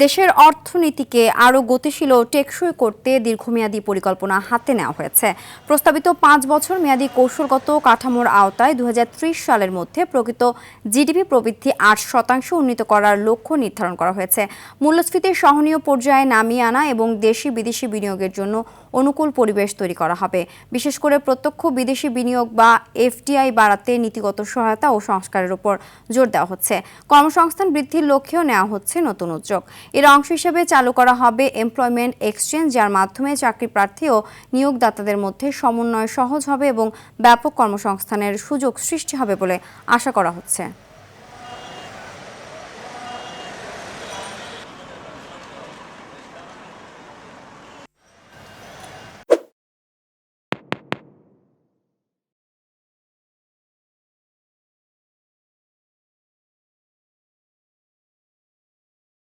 দেশের অর্থনীতিকে আরও গতিশীল ও টেকসই করতে দীর্ঘমেয়াদী পরিকল্পনা হাতে নেওয়া হয়েছে। প্রস্তাবিত ৫ বছর মেয়াদী কৌশলগত কাঠামোর আওতায় ২০৩০ সালের মধ্যে প্রকৃত জিডিপি প্রবৃদ্ধি ৮% উন্নীত করার লক্ষ্য নির্ধারণ করা হয়েছে। মূল্যস্ফীতির সহনীয় পর্যায়ে নামিয়ে আনা এবং দেশি বিদেশি বিনিয়োগের জন্য অনুকূল পরিবেশ তৈরি করা হবে। বিশেষ করে প্রত্যক্ষ বিদেশি বিনিয়োগ বা এফডিআই বাড়াতে নীতিগত সহায়তা ও সংস্কারের উপর জোর দেওয়া হচ্ছে। কর্মসংস্থান বৃদ্ধির লক্ষ্যেও নেওয়া হচ্ছে নতুন উদ্যোগ। এর অংশ হিসেবে চালু করা হবে এমপ্লয়মেন্ট এক্সচেঞ্জ, যার মাধ্যমে চাকরি প্রার্থী ও নিয়োগদাতাদের মধ্যে সমন্বয় সহজ হবে এবং ব্যাপক কর্মসংস্থানের সুযোগ সৃষ্টি হবে বলে আশা করা হচ্ছে।